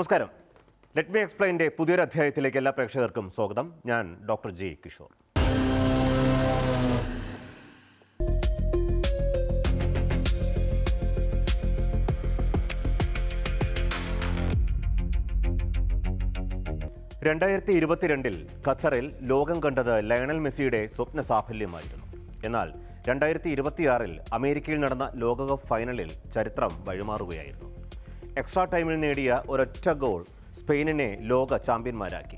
നമസ്കാരം. Let me എക്സ്പ്ലെയിൻ്റെ പുതിയൊരു അധ്യായത്തിലേക്ക് എല്ലാ പ്രേക്ഷകർക്കും സ്വാഗതം. ഞാൻ ഡോക്ടർ ജി കിഷോർ. രണ്ടായിരത്തി 22 ഖത്തറിൽ ലോകം കണ്ടത് ലയണൽ മെസ്സിയുടെ സ്വപ്ന സാഫല്യമായിരുന്നു. എന്നാൽ 2026 അമേരിക്കയിൽ നടന്ന ലോകകപ്പ് ഫൈനലിൽ ചരിത്രം വഴിമാറുകയായിരുന്നു. എക്സ്ട്രാ ടൈമിൽ നേടിയ ഒരൊറ്റ ഗോൾ സ്പെയിനിനെ ലോക ചാമ്പ്യന്മാരാക്കി.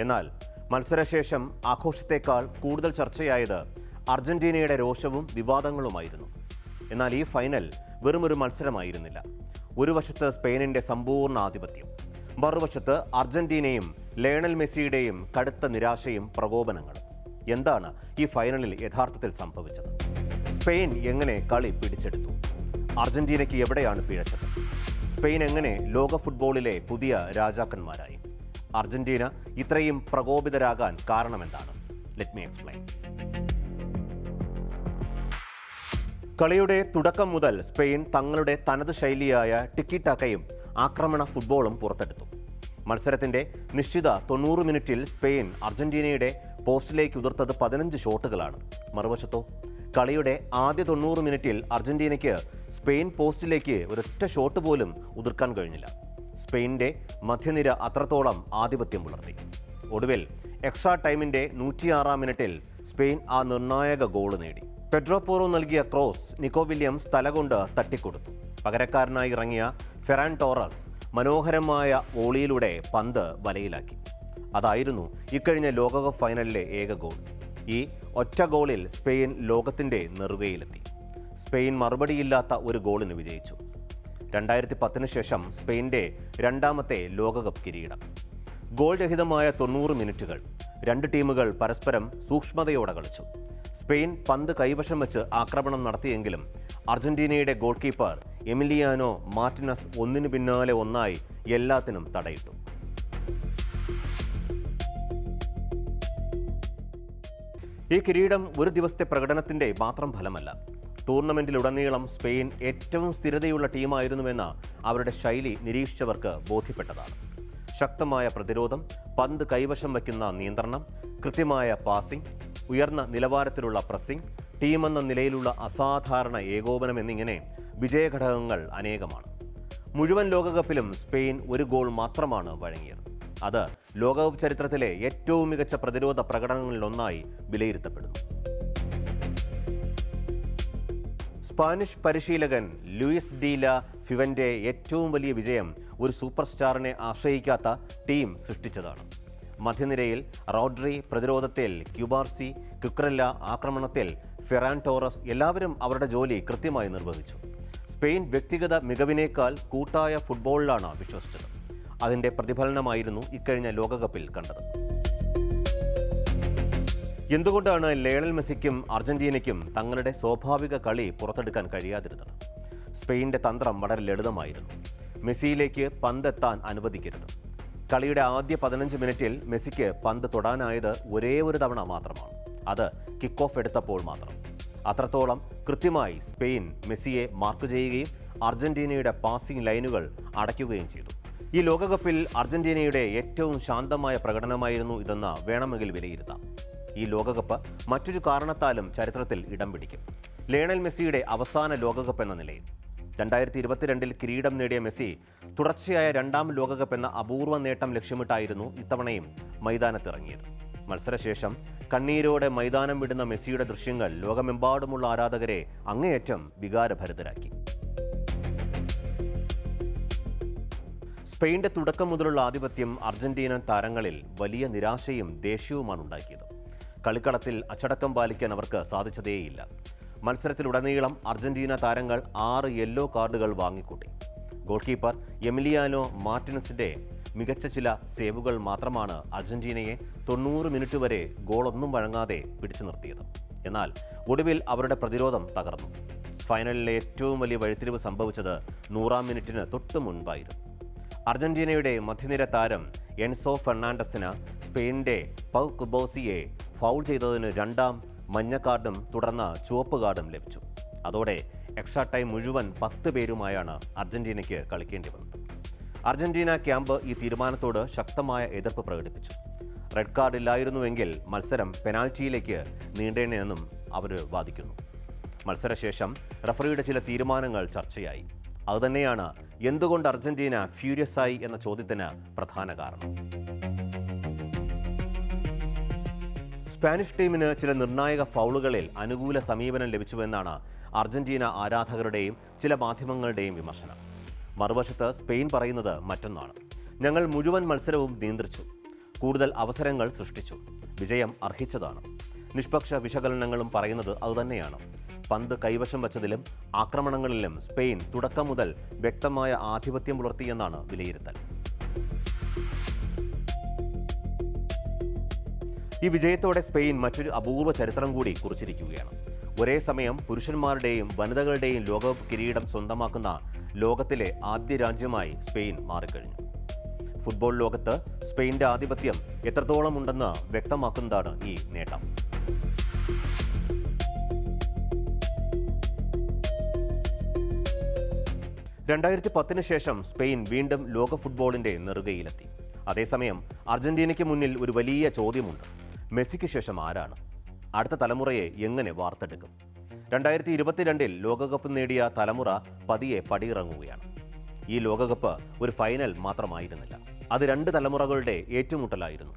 എന്നാൽ മത്സരശേഷം ആഘോഷത്തേക്കാൾ കൂടുതൽ ചർച്ചയായത് അർജന്റീനയുടെ രോഷവും വിവാദങ്ങളുമായിരുന്നു. എന്നാൽ ഈ ഫൈനൽ വെറുമൊരു മത്സരമായിരുന്നില്ല. ഒരു വശത്ത് സ്പെയിനിൻ്റെ സമ്പൂർണ്ണ ആധിപത്യം, മറുവശത്ത് അർജന്റീനയും ലയണൽ മെസ്സിയുടെയും കടുത്ത നിരാശയും പ്രകോപനങ്ങളും. എന്താണ് ഈ ഫൈനലിൽ യഥാർത്ഥത്തിൽ സംഭവിച്ചത്? സ്പെയിൻ എങ്ങനെ കളി പിടിച്ചെടുത്തു? അർജന്റീനയ്ക്ക് എവിടെയാണ് പിഴച്ചത്? സ്പെയിൻ എങ്ങനെ ലോക ഫുട്ബോളിലെ പുതിയ രാജാക്കന്മാരായി? അർജന്റീന ഇത്രയും പ്രകോപിതരാകാൻ കാരണമെന്താണ്? Let me explain. കളിയുടെ തുടക്കം മുതൽ സ്പെയിൻ തങ്ങളുടെ തനത് ശൈലിയായ ടിക്കി ടാക്കയും ആക്രമണ ഫുട്ബോളും പുറത്തെടുത്തു. മത്സരത്തിന്റെ നിശ്ചിത 90 മിനിറ്റിൽ സ്പെയിൻ അർജന്റീനയുടെ പോസ്റ്റിലേക്ക് ഉതിർത്തത് 15 ഷോട്ടുകളാണ്. മറുവശത്തോ കളിയുടെ ആദ്യ 90 മിനിറ്റിൽ അർജന്റീനയ്ക്ക് സ്പെയിൻ പോസ്റ്റിലേക്ക് ഒരൊറ്റ ഷോട്ട് പോലും ഉതിർക്കാൻ കഴിഞ്ഞില്ല. സ്പെയിനിന്റെ മധ്യനിര അത്രത്തോളം ആധിപത്യം പുലർത്തി. ഒടുവിൽ എക്സ്ട്രാ ടൈമിന്റെ 106 മിനിറ്റിൽ സ്പെയിൻ ആ നിർണായക ഗോൾ നേടി. പെഡ്രോ പോറോ നൽകിയ ക്രോസ് നിക്കോ വില്യംസ് തലകൊണ്ട് തട്ടിക്കൊടുത്തു. പകരക്കാരനായി ഇറങ്ങിയ ഫെറാൻ ടോറസ് മനോഹരമായ വോളിയിലൂടെ പന്ത് വലയിലാക്കി. അതായിരുന്നു ഇക്കഴിഞ്ഞ ലോകകപ്പ് ഫൈനലിലെ ഏക ഗോൾ. ഈ ഒറ്റ ഗോളിൽ സ്പെയിൻ ലോകത്തിൻ്റെ നെറുകയിലെത്തി. സ്പെയിൻ മറുപടിയില്ലാത്ത ഒരു ഗോളിന് വിജയിച്ചു. 2010 ശേഷം സ്പെയിൻ്റെ രണ്ടാമത്തെ ലോകകപ്പ് കിരീടം. ഗോൾ രഹിതമായ 90 മിനിറ്റുകൾ. രണ്ട് ടീമുകൾ പരസ്പരം സൂക്ഷ്മതയോടെ കളിച്ചു. സ്പെയിൻ പന്ത് കൈവശം വെച്ച് ആക്രമണം നടത്തിയെങ്കിലും അർജന്റീനയുടെ ഗോൾ കീപ്പർ എമിലിയാനോ മാർട്ടിനസ് ഒന്നിനു പിന്നാലെ ഒന്നായി എല്ലാത്തിനും തടയിട്ടു. ഈ കിരീടം ഒരു ദിവസത്തെ പ്രകടനത്തിൻ്റെ മാത്രം ഫലമല്ല. ടൂർണമെന്റിലുടനീളം സ്പെയിൻ ഏറ്റവും സ്ഥിരതയുള്ള ടീമായിരുന്നുവെന്ന് അവരുടെ ശൈലി നിരീക്ഷിച്ചവർക്ക് ബോധ്യപ്പെട്ടതാണ്. ശക്തമായ പ്രതിരോധം, പന്ത് കൈവശം വയ്ക്കുന്ന നിയന്ത്രണം, കൃത്യമായ പാസിംഗ്, ഉയർന്ന നിലവാരത്തിലുള്ള പ്രസ്സിംഗ്, ടീമെന്ന നിലയിലുള്ള അസാധാരണ ഏകോപനം എന്നിങ്ങനെ വിജയഘടകങ്ങൾ അനേകമാണ്. മുഴുവൻ ലോകകപ്പിലും സ്പെയിൻ ഒരു ഗോൾ മാത്രമാണ് വഴങ്ങിയത്. അത് ലോകകപ്പ് ചരിത്രത്തിലെ ഏറ്റവും മികച്ച പ്രതിരോധ പ്രകടനങ്ങളിലൊന്നായി വിലയിരുത്തപ്പെടുന്നു. സ്പാനിഷ് പരിശീലകൻ ലൂയിസ് ഡി ലാ ഫിവന്റെ ഏറ്റവും വലിയ വിജയം ഒരു സൂപ്പർ സ്റ്റാറിനെ ആശ്രയിക്കാത്ത ടീം സൃഷ്ടിച്ചതാണ്. മധ്യനിരയിൽ റോഡ്രി, പ്രതിരോധത്തിൽ ക്യുബാർസി, ക്യുക്രല്ല, ആക്രമണത്തിൽ ഫെറാൻ ടോറസ്, എല്ലാവരും അവരുടെ ജോലി കൃത്യമായി നിർവഹിച്ചു. സ്പെയിൻ വ്യക്തിഗത മികവിനേക്കാൾ കൂട്ടായ ഫുട്ബോളിലാണ് വിശ്വസിച്ചത്. അതിൻ്റെ പ്രതിഫലനമായിരുന്നു ഇക്കഴിഞ്ഞ ലോകകപ്പിൽ കണ്ടത്. എന്തുകൊണ്ടാണ് ലയണൽ മെസ്സിക്കും അർജന്റീനയ്ക്കും തങ്ങളുടെ സ്വാഭാവിക കളി പുറത്തെടുക്കാൻ കഴിയാതിരുന്നത്? സ്പെയിൻ്റെ തന്ത്രം വളരെ ലളിതമായിരുന്നു. മെസ്സിയിലേക്ക് പന്തെത്താൻ അനുവദിക്കരുത്. കളിയുടെ ആദ്യ 15 മിനിറ്റിൽ മെസ്സിക്ക് പന്ത് തൊടാനായത് ഒരേ ഒരു തവണ മാത്രമാണ്. അത് കിക്ക് ഓഫ് എടുത്തപ്പോൾ മാത്രം. അത്രത്തോളം കൃത്യമായി സ്പെയിൻ മെസ്സിയെ മാർക്ക് ചെയ്യുകയും അർജന്റീനയുടെ പാസിംഗ് ലൈനുകൾ അടയ്ക്കുകയും ചെയ്തു. ഈ ലോകകപ്പിൽ അർജന്റീനയുടെ ഏറ്റവും ശാന്തമായ പ്രകടനമായിരുന്നു ഇതെന്ന് വേണമെങ്കിൽ വിലയിരുത്താം. ഈ ലോകകപ്പ് മറ്റൊരു കാരണത്താലും ചരിത്രത്തിൽ ഇടം പിടിക്കും. ലയണൽ മെസ്സിയുടെ അവസാന ലോകകപ്പ് എന്ന നിലയിൽ. 2022 കിരീടം നേടിയ മെസ്സി തുടർച്ചയായ രണ്ടാം ലോകകപ്പ് എന്ന അപൂർവ നേട്ടം ലക്ഷ്യമിട്ടായിരുന്നു ഇത്തവണയും മൈതാനത്തിറങ്ങിയത്. മത്സരശേഷം കണ്ണീരോടെ മൈതാനം വിടുന്ന മെസ്സിയുടെ ദൃശ്യങ്ങൾ ലോകമെമ്പാടുമുള്ള ആരാധകരെ അങ്ങേയറ്റം വികാരഭരിതരാക്കി. സ്പെയിൻ്റെ തുടക്കം മുതലുള്ള ആധിപത്യം അർജന്റീനൻ താരങ്ങളിൽ വലിയ നിരാശയും ദേഷ്യവുമാണ് ഉണ്ടാക്കിയത്. കളിക്കളത്തിൽ അച്ചടക്കം പാലിക്കാൻ അവർക്ക് സാധിച്ചതേയില്ല. മത്സരത്തിലുടനീളം അർജന്റീന താരങ്ങൾ 6 യെല്ലോ കാർഡുകൾ വാങ്ങിക്കൂട്ടി. ഗോൾ കീപ്പർ എമിലിയാനോ മാർട്ടിനസിന്റെ മികച്ച ചില സേവുകൾ മാത്രമാണ് അർജന്റീനയെ 90 മിനിറ്റ് വരെ ഗോളൊന്നും വഴങ്ങാതെ പിടിച്ചു നിർത്തിയത്. എന്നാൽ ഒടുവിൽ അവരുടെ പ്രതിരോധം തകർന്നു. ഫൈനലിലെ ഏറ്റവും വലിയ വഴിത്തിരിവ് സംഭവിച്ചത് 100-ാം മിനിറ്റിന് തൊട്ടു മുൻപായിരുന്നു. അർജന്റീനയുടെ മധ്യനിര താരം എൻസോ ഫെർണാണ്ടസിന് സ്പെയിനിന്റെ പൗ കുബോസിയെ ഫൗൾ ചെയ്തതിന് 2ാം മഞ്ഞ കാർഡും തുടർന്ന് ചുവപ്പ് കാർഡും ലഭിച്ചു. അതോടെ എക്സ്ട്രാ ടൈം മുഴുവൻ 10 പേരുമായാണ് അർജന്റീനയ്ക്ക് കളിക്കേണ്ടി വന്നത്. അർജന്റീന ക്യാമ്പ് ഈ തീരുമാനത്തോട് ശക്തമായ എതിർപ്പ് പ്രകടിപ്പിച്ചു. റെഡ് കാർഡ് ഇല്ലായിരുന്നുവെങ്കിൽ മത്സരം പെനാൽറ്റിയിലേക്ക് നീണ്ടേനെയെന്നും അവർ വാദിക്കുന്നു. മത്സരശേഷം റഫറിയുടെ ചില തീരുമാനങ്ങൾ ചർച്ചയായി. അതുതന്നെയാണ് എന്തുകൊണ്ട് അർജന്റീന ഫ്യൂരിയസ് ആയി എന്ന ചോദ്യത്തിന് പ്രധാന കാരണം. സ്പാനിഷ് ടീമിന് ചില നിർണായക ഫൗളുകളിൽ അനുകൂല സമീപനം ലഭിച്ചുവെന്നാണ് അർജന്റീന ആരാധകരുടെയും ചില മാധ്യമങ്ങളുടെയും വിമർശനം. മറുവശത്ത് സ്പെയിൻ പറയുന്നത് മറ്റൊന്നാണ്. ഞങ്ങൾ മുഴുവൻ മത്സരവും നിയന്ത്രിച്ചു, കൂടുതൽ അവസരങ്ങൾ സൃഷ്ടിച്ചു, വിജയം അർഹിച്ചതാണ്. നിഷ്പക്ഷ വിശകലനങ്ങളും പറയുന്നത് അതുതന്നെയാണ്. പന്ത് കൈവശം വച്ചതിലും ആക്രമണങ്ങളിലും സ്പെയിൻ തുടക്കം മുതൽ വ്യക്തമായ ആധിപത്യം പുലർത്തിയെന്നാണ് വിലയിരുത്തൽ. ഈ വിജയത്തോടെ സ്പെയിൻ മറ്റൊരു അപൂർവ ചരിത്രം കൂടി കുറിച്ചിരിക്കുകയാണ്. ഒരേ സമയം പുരുഷന്മാരുടെയും വനിതകളുടെയും ലോകകപ്പ് കിരീടം സ്വന്തമാക്കുന്ന ലോകത്തിലെ ആദ്യ രാജ്യമായി സ്പെയിൻ മാറിക്കഴിഞ്ഞു. ഫുട്ബോൾ ലോകത്ത് സ്പെയിൻ്റെ ആധിപത്യം എത്രത്തോളം ഉണ്ടെന്ന് വ്യക്തമാക്കുന്നതാണ് ഈ നേട്ടം. ശേഷം സ്പെയിൻ വീണ്ടും ലോക ഫുട്ബോളിന്റെ നെറുകയിലെത്തി. അതേസമയം അർജന്റീനയ്ക്ക് മുന്നിൽ ഒരു വലിയ ചോദ്യമുണ്ട്. മെസ്സിക്ക് ശേഷം ആരാണ്? അടുത്ത തലമുറയെ എങ്ങനെ വാർത്തെടുക്കും? 2022 ലോകകപ്പ് നേടിയ തലമുറ പതിയെ പടിയിറങ്ങുകയാണ്. ഈ ലോകകപ്പ് ഒരു ഫൈനൽ മാത്രമായിരുന്നില്ല, അത് 2 തലമുറകളുടെ ഏറ്റുമുട്ടലായിരുന്നു.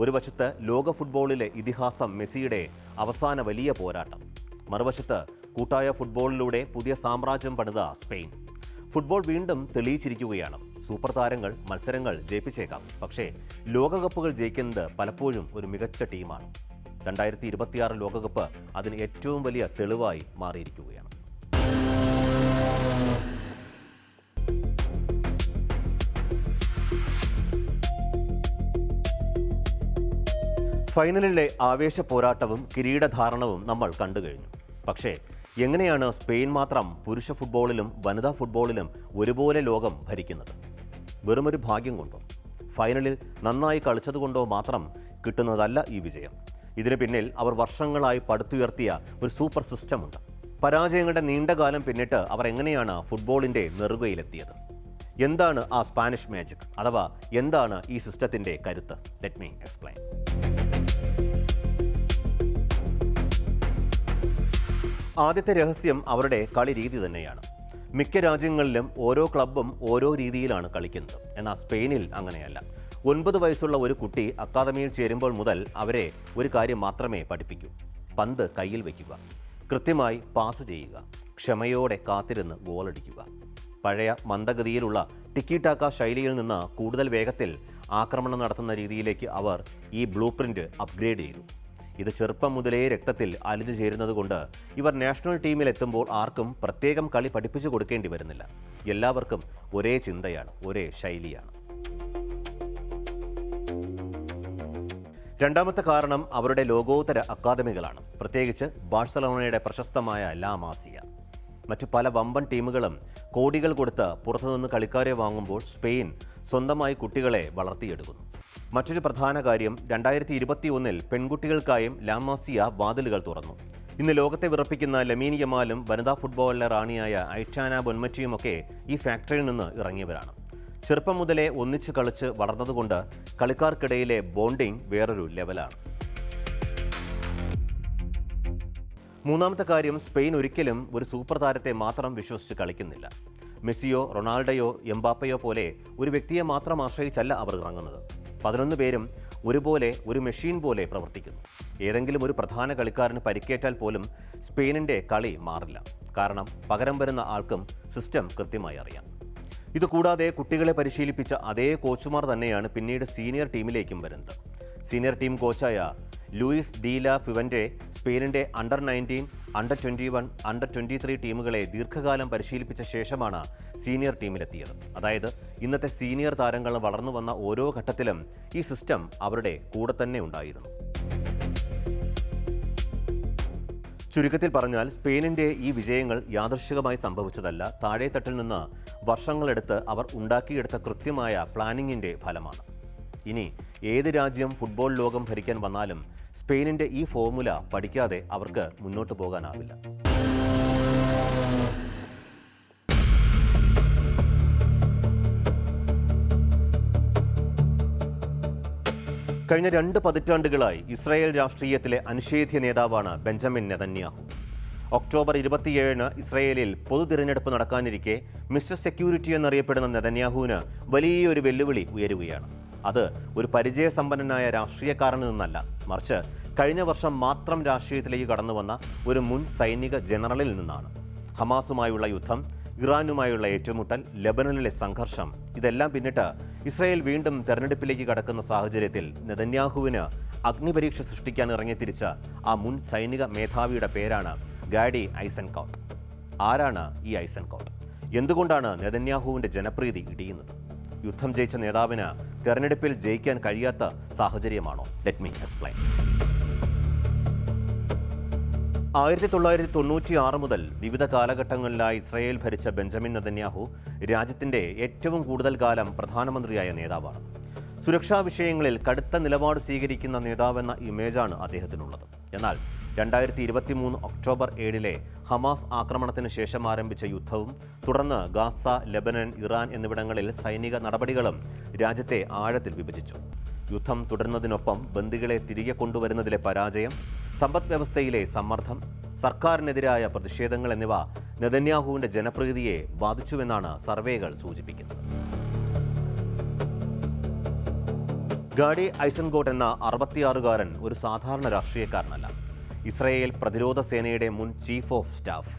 ഒരു വശത്ത് ലോക ഫുട്ബോളിലെ ഇതിഹാസം മെസ്സിയുടെ അവസാന വലിയ പോരാട്ടം, മറുവശത്ത് കൂട്ടായ ഫുട്ബോളിലൂടെ പുതിയ സാമ്രാജ്യം പണിത സ്പെയിൻ. ഫുട്ബോൾ വീണ്ടും തെളിയിച്ചിരിക്കുകയാണ്. സൂപ്പർ താരങ്ങൾ മത്സരങ്ങൾ ജയിപ്പിച്ചേക്കാം, പക്ഷേ ലോകകപ്പുകൾ ജയിക്കുന്നത് പലപ്പോഴും ഒരു മികച്ച ടീമാണ്. 2026 ലോകകപ്പ് അതിന് ഏറ്റവും വലിയ തെളിവായി മാറിയിരിക്കുകയാണ്. ഫൈനലിലെ ആവേശ പോരാട്ടവും കിരീടധാരണവും നമ്മൾ കണ്ടു കഴിഞ്ഞു. പക്ഷേ എങ്ങനെയാണ് സ്പെയിൻ മാത്രം പുരുഷ ഫുട്ബോളിലും വനിതാ ഫുട്ബോളിലും ഒരുപോലെ ലോകം ഭരിക്കുന്നത്? വെറുമൊരു ഭാഗ്യം കൊണ്ടോ, ഫൈനലിൽ നന്നായി കളിച്ചതുകൊണ്ടോ മാത്രം കിട്ടുന്നതല്ല ഈ വിജയം. ഇതിന് പിന്നിൽ അവർ വർഷങ്ങളായി പടുത്തുയർത്തിയ ഒരു സൂപ്പർ സിസ്റ്റമുണ്ട്. പരാജയങ്ങളുടെ നീണ്ടകാലം പിന്നിട്ട് അവർ എങ്ങനെയാണ് ഫുട്ബോളിൻ്റെ നെറുകയിലെത്തിയത്? എന്താണ് ആ സ്പാനിഷ് മാജിക്, അഥവാ എന്താണ് ഈ സിസ്റ്റത്തിൻ്റെ കരുത്ത്? Let me explain. ആദ്യത്തെ രഹസ്യം അവരുടെ കളി രീതി തന്നെയാണ്. മിക്ക രാജ്യങ്ങളിലും ഓരോ ക്ലബ്ബും ഓരോ രീതിയിലാണ് കളിക്കുന്നത്. എന്നാൽ സ്പെയിനിൽ അങ്ങനെയല്ല. 9 വയസ്സുള്ള ഒരു കുട്ടി അക്കാദമിയിൽ ചേരുമ്പോൾ മുതൽ അവരെ ഒരു കാര്യം മാത്രമേ പഠിപ്പിക്കൂ: പന്ത് കയ്യിൽ വയ്ക്കുക, കൃത്യമായി പാസ് ചെയ്യുക, ക്ഷമയോടെ കാത്തിരുന്ന് ഗോളടിക്കുക. പഴയ മന്ദഗതിയിലുള്ള ടിക്കി ടാക്ക ശൈലിയിൽ നിന്ന് കൂടുതൽ വേഗത്തിൽ ആക്രമണം നടത്തുന്ന രീതിയിലേക്ക് അവർ ഈ ബ്ലൂ പ്രിൻ്റ് അപ്ഗ്രേഡ് ചെയ്തു. ഇത് ചെറുപ്പം മുതലേ രക്തത്തിൽ അലിഞ്ഞു ചേരുന്നതുകൊണ്ട് ഇവർ നാഷണൽ ടീമിലെത്തുമ്പോൾ ആർക്കും പ്രത്യേകം കളി പഠിപ്പിച്ചു കൊടുക്കേണ്ടി വരുന്നില്ല. എല്ലാവർക്കും ഒരേ ചിന്തയാണ്, ഒരേ ശൈലിയാണ്. രണ്ടാമത്തെ കാരണം അവരുടെ ലോകോത്തര അക്കാദമികളാണ്, പ്രത്യേകിച്ച് ബാഴ്സലോണയുടെ പ്രശസ്തമായ ലാ മാസിയ. മറ്റു പല വമ്പൻ ടീമുകളും കോടികൾ കൊടുത്ത് പുറത്തുനിന്ന് കളിക്കാരെ വാങ്ങുമ്പോൾ സ്പെയിൻ സ്വന്തമായി കുട്ടികളെ വളർത്തിയെടുക്കുന്നു. മറ്റൊരു പ്രധാന കാര്യം, 2021 പെൺകുട്ടികൾക്കായും ലാ മാസിയ വാതിലുകൾ തുറന്നു. ഇന്ന് ലോകത്തെ വിറപ്പിക്കുന്ന ലമീൻ യമാലും വനിതാ ഫുട്ബോളിലെ റാണിയായ ഐറ്റാന ബൊൻമറ്റിയുമൊക്കെ ഈ ഫാക്ടറിയിൽ നിന്ന് ഇറങ്ങിയവരാണ്. ചെറുപ്പം മുതലേ ഒന്നിച്ച് കളിച്ച് വളർന്നതുകൊണ്ട് കളിക്കാർക്കിടയിലെ ബോണ്ടിങ് വേറൊരു ലെവലാണ്. മൂന്നാമത്തെ കാര്യം, സ്പെയിൻ ഒരിക്കലും ഒരു സൂപ്പർ താരത്തെ മാത്രം വിശ്വസിച്ച് കളിക്കുന്നില്ല. മെസ്സിയോ റൊണാൾഡോയോ എംബാപ്പയോ പോലെ ഒരു വ്യക്തിയെ മാത്രം ആശ്രയിച്ചല്ല അവർ ഇറങ്ങുന്നത്. 11 പേരും ഒരുപോലെ, ഒരു മെഷീൻ പോലെ പ്രവർത്തിക്കുന്നു. ഏതെങ്കിലും ഒരു പ്രധാന കളിക്കാരന് പരിക്കേറ്റാൽ പോലും സ്പെയിനിൻ്റെ കളി മാറില്ല. കാരണം പകരം വരുന്ന ആൾക്കും സിസ്റ്റം കൃത്യമായി അറിയാം. ഇതുകൂടാതെ കുട്ടികളെ പരിശീലിപ്പിച്ച അതേ കോച്ചുമാർ തന്നെയാണ് പിന്നീട് സീനിയർ ടീമിലേക്കും വരുന്നത്. സീനിയർ ടീം കോച്ചായ ലൂയിസ് ഡി ലാ ഫുവൻ്റെ സ്പെയിനിൻ്റെ അണ്ടർ 19, അണ്ടർ 21, അണ്ടർ 23 ടീമുകളെ ദീർഘകാലം പരിശീലിപ്പിച്ച ശേഷമാണ് സീനിയർ ടീമിലെത്തിയത്. അതായത് ഇന്നത്തെ സീനിയർ താരങ്ങൾ വളർന്നു വന്ന ഓരോ ഘട്ടത്തിലും ഈ സിസ്റ്റം അവരുടെ കൂടെ തന്നെ ഉണ്ടായിരുന്നു. ചുരുക്കത്തിൽ പറഞ്ഞാൽ സ്പെയിനിൻ്റെ ഈ വിജയങ്ങൾ യാദൃശ്ചികമായി സംഭവിച്ചതല്ല, താഴെത്തട്ടിൽ നിന്ന് വർഷങ്ങളെടുത്ത് അവർ ഉണ്ടാക്കിയെടുത്ത കൃത്യമായ പ്ലാനിങ്ങിൻ്റെ ഫലമാണ്. ഇനി ഏത് രാജ്യം ഫുട്ബോൾ ലോകം ഭരിക്കാൻ വന്നാലും സ്പെയിനിൻ്റെ ഈ ഫോർമുല പഠിക്കാതെ അവർക്ക് മുന്നോട്ട് പോകാനാവില്ല. കഴിഞ്ഞ 2 പതിറ്റാണ്ടുകളായി ഇസ്രായേൽ രാഷ്ട്രീയത്തിലെ അനിഷേധ്യ നേതാവാണ് ബെഞ്ചമിൻ നെതന്യാഹു. ഒക്ടോബർ 27-ന് ഇസ്രായേലിൽ പൊതു തിരഞ്ഞെടുപ്പ് നടക്കാനിരിക്കെ മിസ്റ്റർ സെക്യൂരിറ്റി എന്നറിയപ്പെടുന്ന നെതന്യാഹുവിന് വലിയൊരു വെല്ലുവിളി ഉയരുകയാണ്. അത് ഒരു പരിചയസമ്പന്നനായ രാഷ്ട്രീയക്കാരനിൽ നിന്നല്ല, മറിച്ച് കഴിഞ്ഞ വർഷം മാത്രം രാഷ്ട്രീയത്തിലേക്ക് കടന്നു വന്ന ഒരു മുൻ സൈനിക ജനറലിൽ നിന്നാണ്. ഹമാസുമായുള്ള യുദ്ധം, ഇറാനുമായുള്ള ഏറ്റുമുട്ടൽ, ലെബനനിലെ സംഘർഷം ഇതെല്ലാം പിന്നിട്ട് ഇസ്രായേൽ വീണ്ടും തെരഞ്ഞെടുപ്പിലേക്ക് കടക്കുന്ന സാഹചര്യത്തിൽ നെതന്യാഹുവിന് അഗ്നിപരീക്ഷ സൃഷ്ടിക്കാൻ ഇറങ്ങിത്തിരിച്ച ആ മുൻ സൈനിക മേധാവിയുടെ പേരാണ് ഗാഡി ഐസൻകോട്ട്. ആരാണ് ഈ ഐസൻകോട്ട്? എന്തുകൊണ്ടാണ് നെതന്യാഹുവിൻ്റെ ജനപ്രീതി ഇടിയുന്നത്? യുദ്ധം ജയിച്ച നേതാവിന് തെരഞ്ഞെടുപ്പിൽ ജയിക്കാൻ കഴിയാത്ത സാഹചര്യമാണോ? Let me explain. 1996 മുതൽ വിവിധ കാലഘട്ടങ്ങളിലായി ഇസ്രായേൽ ഭരിച്ച ബെഞ്ചമിൻ നെതന്യാഹു രാജ്യത്തിൻ്റെ ഏറ്റവും കൂടുതൽ കാലം പ്രധാനമന്ത്രിയായ നേതാവാണ്. സുരക്ഷാ വിഷയങ്ങളിൽ കടുത്ത നിലപാട് സ്വീകരിക്കുന്ന നേതാവെന്ന ഇമേജാണ് അദ്ദേഹത്തിനുള്ളത്. എന്നാൽ 2023 ഒക്ടോബർ 7-ലെ ഹമാസ് ആക്രമണത്തിന് ശേഷം ആരംഭിച്ച യുദ്ധവും തുടർന്ന് ഗാസ, ലെബനൻ, ഇറാൻ എന്നിവിടങ്ങളിൽ സൈനിക നടപടികളും രാജ്യത്തെ ആഴത്തിൽ വിഭജിച്ചു. യുദ്ധം തുടരുന്നതിനൊപ്പം ബന്ദികളെ തിരികെ കൊണ്ടുവരുന്നതിലെ പരാജയം, സമ്പദ് വ്യവസ്ഥയിലെ സമ്മർദ്ദം, സർക്കാരിനെതിരായ പ്രതിഷേധങ്ങൾ എന്നിവ നെതന്യാഹുവിൻ്റെ ജനപ്രീതിയെ ബാധിച്ചുവെന്നാണ് സർവേകൾ സൂചിപ്പിക്കുന്നത്. ഗാഡി ഐസൻകോട്ട് എന്ന 66-കാരൻ ഒരു സാധാരണ രാഷ്ട്രീയക്കാരനല്ല. ഇസ്രായേൽ പ്രതിരോധ സേനയുടെ മുൻ ചീഫ് ഓഫ് സ്റ്റാഫ്,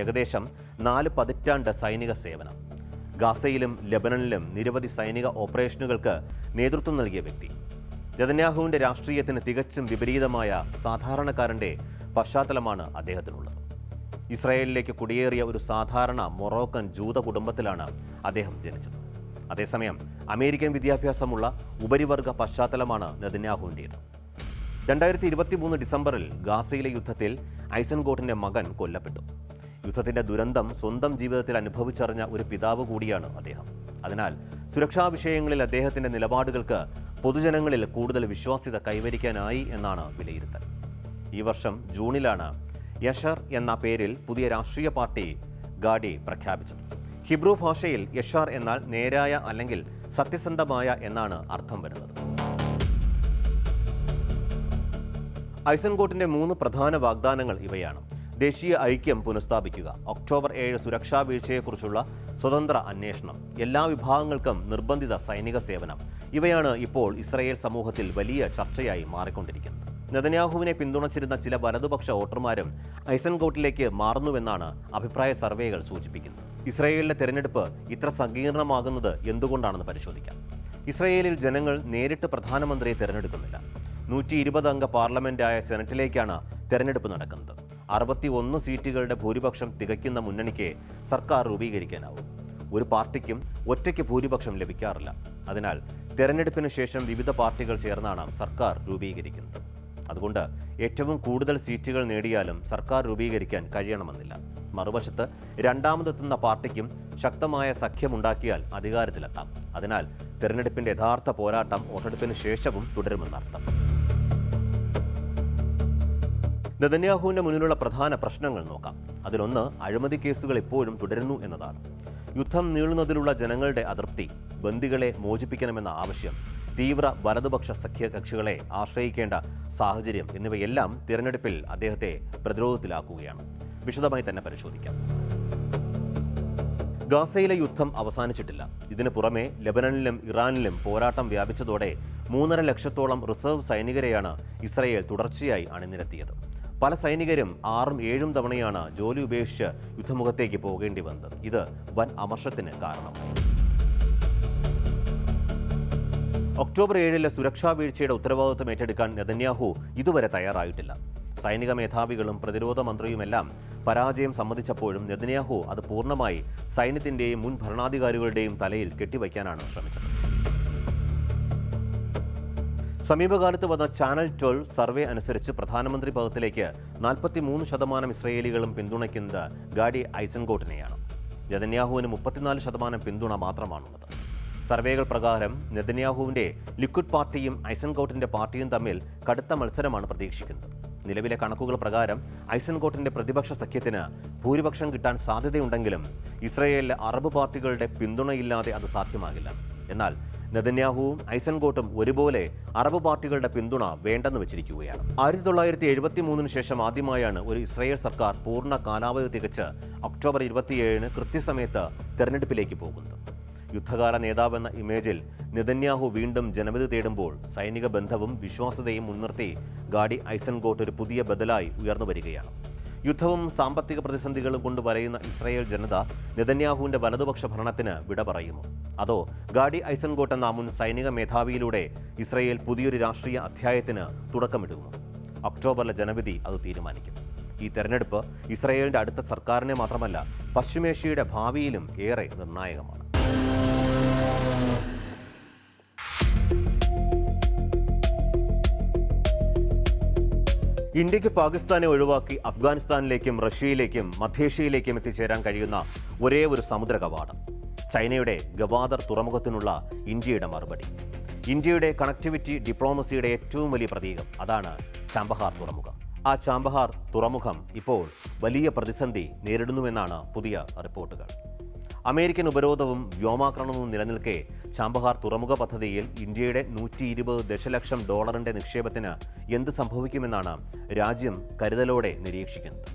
ഏകദേശം 4 പതിറ്റാണ്ട് സൈനിക സേവനം, ഗാസയിലും ലെബനനിലും നിരവധി സൈനിക ഓപ്പറേഷനുകൾക്ക് നേതൃത്വം നൽകിയ വ്യക്തി. നെതന്യാഹുവിൻ്റെ രാഷ്ട്രീയത്തിന് തികച്ചും വിപരീതമായ സാധാരണക്കാരൻ്റെ പശ്ചാത്തലമാണ് അദ്ദേഹത്തിനുള്ളത്. ഇസ്രായേലിലേക്ക് കുടിയേറിയ ഒരു സാധാരണ മൊറോക്കൻ ജൂത കുടുംബത്തിലാണ് അദ്ദേഹം ജനിച്ചത്. അതേസമയം അമേരിക്കൻ വിദ്യാഭ്യാസമുള്ള ഉപരിവർഗ പശ്ചാത്തലമാണ് നെതന്യാഹുവിൻ്റേത്. 2023 ഡിസംബറിൽ ഗാസയിലെ യുദ്ധത്തിൽ ഐസൻകോട്ടിൻ്റെ മകൻ കൊല്ലപ്പെട്ടു. യുദ്ധത്തിൻ്റെ ദുരന്തം സ്വന്തം ജീവിതത്തിൽ അനുഭവിച്ചറിഞ്ഞ ഒരു പിതാവ് കൂടിയാണ് അദ്ദേഹം. അതിനാൽ സുരക്ഷാ വിഷയങ്ങളിൽ അദ്ദേഹത്തിൻ്റെ നിലപാടുകൾക്ക് പൊതുജനങ്ങളിൽ കൂടുതൽ വിശ്വാസ്യത കൈവരിക്കാനായി എന്നാണ് വിലയിരുത്തൽ. ഈ വർഷം ജൂണിലാണ് യഷർ എന്ന പേരിൽ പുതിയ രാഷ്ട്രീയ പാർട്ടി ഗാഡി പ്രഖ്യാപിച്ചത്. ഹിബ്രു ഭാഷയിൽ യഷാർ എന്നാൽ നേരായ അല്ലെങ്കിൽ സത്യസന്ധമായ എന്നാണ് അർത്ഥം വരുന്നത്. ഐസൻകോട്ടിൻ്റെ 3 പ്രധാന വാഗ്ദാനങ്ങൾ ഇവയാണ്: ദേശീയ ഐക്യം പുനഃസ്ഥാപിക്കുക, ഒക്ടോബർ 7 സുരക്ഷാ വീഴ്ചയെക്കുറിച്ചുള്ള സ്വതന്ത്ര അന്വേഷണം, എല്ലാ വിഭാഗങ്ങൾക്കും നിർബന്ധിത സൈനിക സേവനം. ഇവയാണ് ഇപ്പോൾ ഇസ്രായേൽ സമൂഹത്തിൽ വലിയ ചർച്ചയായി മാറിക്കൊണ്ടിരിക്കുന്നത്. നെതന്യാഹുവിനെ പിന്തുണച്ചിരുന്ന ചില വലതുപക്ഷ വോട്ടർമാരും ഐസൻകോട്ടിലേക്ക് മാറുന്നുവെന്നാണ് അഭിപ്രായ സർവേകൾ സൂചിപ്പിക്കുന്നത്. ഇസ്രായേലിലെ തെരഞ്ഞെടുപ്പ് ഇത്ര സങ്കീർണമാകുന്നത് എന്തുകൊണ്ടാണെന്ന് പരിശോധിക്കാം. ഇസ്രായേലിൽ ജനങ്ങൾ നേരിട്ട് പ്രധാനമന്ത്രിയെ തിരഞ്ഞെടുക്കുന്നില്ല. 120 അംഗ പാർലമെന്റായ സെനറ്റിലേക്കാണ് തെരഞ്ഞെടുപ്പ് നടക്കുന്നത്. 61 സീറ്റുകളുടെ ഭൂരിപക്ഷം തികയ്ക്കുന്ന മുന്നണിക്ക് സർക്കാർ രൂപീകരിക്കാനാവും. ഒരു പാർട്ടിക്കും ഒറ്റയ്ക്ക് ഭൂരിപക്ഷം ലഭിക്കാറില്ല. അതിനാൽ തെരഞ്ഞെടുപ്പിന് ശേഷം വിവിധ പാർട്ടികൾ ചേർന്നാണ് സർക്കാർ രൂപീകരിക്കുന്നത്. അതുകൊണ്ട് ഏറ്റവും കൂടുതൽ സീറ്റുകൾ നേടിയാലും സർക്കാർ രൂപീകരിക്കാൻ കഴിയണമെന്നില്ല. മറുവശത്ത് രണ്ടാമതെത്തുന്ന പാർട്ടിക്കും ശക്തമായ സഖ്യമുണ്ടാക്കിയാൽ അധികാരത്തിലെത്താം. അതിനാൽ തെരഞ്ഞെടുപ്പിന്റെ യഥാർത്ഥ പോരാട്ടം വോട്ടെടുപ്പിന് ശേഷവും തുടരുമെന്നർത്ഥം. നെതന്യാഹുവിൻ്റെ മുന്നിലുള്ള പ്രധാന പ്രശ്നങ്ങൾ നോക്കാം. അതിലൊന്ന് അഴിമതി കേസുകൾ ഇപ്പോഴും തുടരുന്നു എന്നതാണ്. യുദ്ധം നീളുന്നതിലുള്ള ജനങ്ങളുടെ അതൃപ്തി, ബന്ദികളെ മോചിപ്പിക്കണമെന്ന ആവശ്യം, തീവ്ര വലതുപക്ഷ സഖ്യകക്ഷികളെ ആശ്രയിക്കേണ്ട സാഹചര്യം എന്നിവയെല്ലാം തിരഞ്ഞെടുപ്പിൽ അദ്ദേഹത്തെ പ്രതിരോധത്തിലാക്കുകയാണ്. വിശദമായി തന്നെ പരിശോധിക്കാം. ഗാസയിലെ യുദ്ധം അവസാനിച്ചിട്ടില്ല. ഇതിനു പുറമെ ലെബനനിലും ഇറാനിലും പോരാട്ടം വ്യാപിച്ചതോടെ 3.5 ലക്ഷത്തോളം റിസർവ് സൈനികരെയാണ് ഇസ്രായേൽ തുടർച്ചയായി അണിനിരത്തിയത്. പല സൈനികരും 6ഉം 7ഉം തവണയാണ് ജോലി ഉപേക്ഷിച്ച് യുദ്ധമുഖത്തേക്ക് പോകേണ്ടി വന്നത്. ഇത് വൻ അമർഷത്തിന് കാരണമായി. ഒക്ടോബർ 7-ലെ സുരക്ഷാ വീഴ്ചയുടെ ഉത്തരവാദിത്വം ഏറ്റെടുക്കാൻ നെതന്യാഹു ഇതുവരെ തയ്യാറായിട്ടില്ല. സൈനിക മേധാവികളും പ്രതിരോധ മന്ത്രിയുമെല്ലാം പരാജയം സമ്മതിച്ചപ്പോഴും നെതന്യാഹു അത് പൂർണ്ണമായി സൈന്യത്തിൻ്റെയും മുൻ ഭരണാധികാരികളുടെയും തലയിൽ കെട്ടിവയ്ക്കാനാണ് ശ്രമിച്ചത്. സമീപകാലത്ത് വന്ന ചാനൽ 12 സർവേ അനുസരിച്ച് പ്രധാനമന്ത്രി പദത്തിലേക്ക് 43% ഇസ്രായേലികളും പിന്തുണയ്ക്കുന്നത് ഗാഡി ഐസൻകോട്ടിനെയാണ്. നെതന്യാഹുവിന് 34% പിന്തുണ മാത്രമാണുള്ളത്. സർവേകൾ പ്രകാരം നെതന്യാഹുവിൻ്റെ ലിക്വിഡ് പാർട്ടിയും ഐസൻകോട്ടിൻ്റെ പാർട്ടിയും തമ്മിൽ കടുത്ത മത്സരമാണ് പ്രതീക്ഷിക്കുന്നത്. നിലവിലെ കണക്കുകൾ പ്രകാരം ഐസൻകോട്ടിൻ്റെ പ്രതിപക്ഷ സഖ്യത്തിന് ഭൂരിപക്ഷം കിട്ടാൻ സാധ്യതയുണ്ടെങ്കിലും ഇസ്രായേലിലെ അറബ് പാർട്ടികളുടെ പിന്തുണയില്ലാതെ അത് സാധ്യമാകില്ല. എന്നാൽ നെതന്യാഹുവും ഐസൻകോട്ടും ഒരുപോലെ അറബ് പാർട്ടികളുടെ പിന്തുണ വേണ്ടെന്ന് വെച്ചിരിക്കുകയാണ്. 1973 ശേഷം ആദ്യമായാണ് ഒരു ഇസ്രായേൽ സർക്കാർ പൂർണ്ണ കാലാവധി തികച്ച് ഒക്ടോബർ 27 കൃത്യസമയത്ത് തെരഞ്ഞെടുപ്പിലേക്ക് പോകുന്നത്. യുദ്ധകാല നേതാവെന്ന ഇമേജിൽ നെതന്യാഹു വീണ്ടും ജനവിധി തേടുമ്പോൾ സൈനിക ബന്ധവും വിശ്വാസ്യതയും മുൻനിർത്തി ഗാഡി ഐസൻകോട്ട് ഒരു പുതിയ ബദലായി ഉയർന്നു വരികയാണ്. യുദ്ധവും സാമ്പത്തിക പ്രതിസന്ധികളും കൊണ്ട് വലയുന്ന ഇസ്രായേൽ ജനത നെതന്യാഹുവിന്റെ വലതുപക്ഷ ഭരണത്തിന് വിട പറയുമോ? അതോ ഗാഡി ഐസൻകോട്ട് എന്ന മുൻ സൈനിക മേധാവിയിലൂടെ ഇസ്രായേൽ പുതിയൊരു രാഷ്ട്രീയ അധ്യായത്തിന് തുടക്കമിടുമോ? ഒക്ടോബറിലെ ജനവിധി അത് തീരുമാനിക്കും. ഈ തെരഞ്ഞെടുപ്പ് ഇസ്രായേലിന്റെ അടുത്ത സർക്കാരിനെ മാത്രമല്ല, പശ്ചിമേഷ്യയുടെ ഭാവിയിലും ഏറെ നിർണായകമാണ്. ഇന്ത്യക്ക് പാകിസ്ഥാനെ ഒഴിവാക്കി അഫ്ഗാനിസ്ഥാനിലേക്കും റഷ്യയിലേക്കും മധ്യേഷ്യയിലേക്കും എത്തിച്ചേരാൻ കഴിയുന്ന ഒരേ ഒരു സമുദ്ര കവാടം. ചൈനയുടെ ഗവാദർ തുറമുഖത്തിനുള്ള ഇന്ത്യയുടെ മറുപടി. ഇന്ത്യയുടെ കണക്ടിവിറ്റി ഡിപ്ലോമസിയുടെ ഏറ്റവും വലിയ പ്രതീകം അതാണ് ചാബഹാർ തുറമുഖം. ആ ചാബഹാർ തുറമുഖം ഇപ്പോൾ വലിയ പ്രതിസന്ധി നേരിടുന്നുവെന്നാണ് പുതിയ റിപ്പോർട്ടുകൾ. അമേരിക്കൻ ഉപരോധവും വ്യോമാക്രമണവും നിലനിൽക്കെ ചാബഹാർ തുറമുഖ പദ്ധതിയിൽ ഇന്ത്യയുടെ $120 ദശലക്ഷം നിക്ഷേപത്തിന് എന്ത് സംഭവിക്കുമെന്നാണ് രാജ്യം കരുതലോടെ നിരീക്ഷിക്കുന്നത്.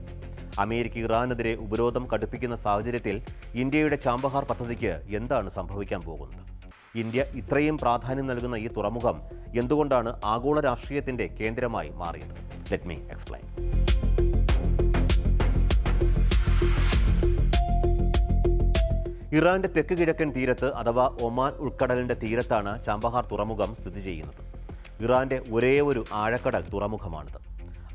അമേരിക്ക ഇറാനെതിരെ ഉപരോധം കടുപ്പിക്കുന്ന സാഹചര്യത്തിൽ ഇന്ത്യയുടെ ചാബഹാർ പദ്ധതിക്ക് എന്താണ് സംഭവിക്കാൻ പോകുന്നത്? ഇന്ത്യ ഇത്രയും പ്രാധാന്യം നൽകുന്ന ഈ തുറമുഖം എന്തുകൊണ്ടാണ് ആഗോള രാഷ്ട്രീയത്തിന്റെ കേന്ദ്രമായി മാറിയത്? Let me explain. ഇറാന്റെ തെക്ക് കിഴക്കൻ തീരത്ത് അഥവാ ഒമാൻ ഉൾക്കടലിന്റെ തീരത്താണ് ചാബഹാർ തുറമുഖം സ്ഥിതി ചെയ്യുന്നത്. ഇറാന്റെ ഒരേ ഒരു ആഴക്കടൽ തുറമുഖമാണിത്.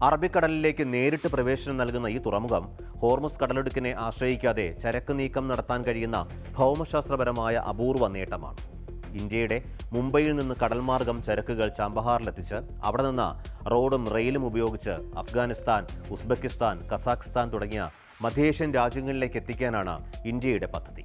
അറബിക്കടലിലേക്ക് നേരിട്ട് പ്രവേശനം നൽകുന്ന ഈ തുറമുഖം ഹോർമുസ് കടലിടുക്കിനെ ആശ്രയിക്കാതെ ചരക്ക് നീക്കം നടത്താൻ കഴിയുന്ന ഭൗമശാസ്ത്രപരമായ അപൂർവ നേട്ടമാണ്. ഇന്ത്യയുടെ മുംബൈയിൽ നിന്ന് കടൽമാർഗം ചരക്കുകൾ ചാബഹാറിലെത്തിച്ച് അവിടെ നിന്ന് റോഡും റെയിലും ഉപയോഗിച്ച് അഫ്ഗാനിസ്ഥാൻ, ഉസ്ബെക്കിസ്ഥാൻ, കസാഖ്സ്ഥാൻ തുടങ്ങിയ മധ്യേഷ്യൻ രാജ്യങ്ങളിലേക്ക് എത്തിക്കാനാണ് ഇന്ത്യയുടെ പദ്ധതി.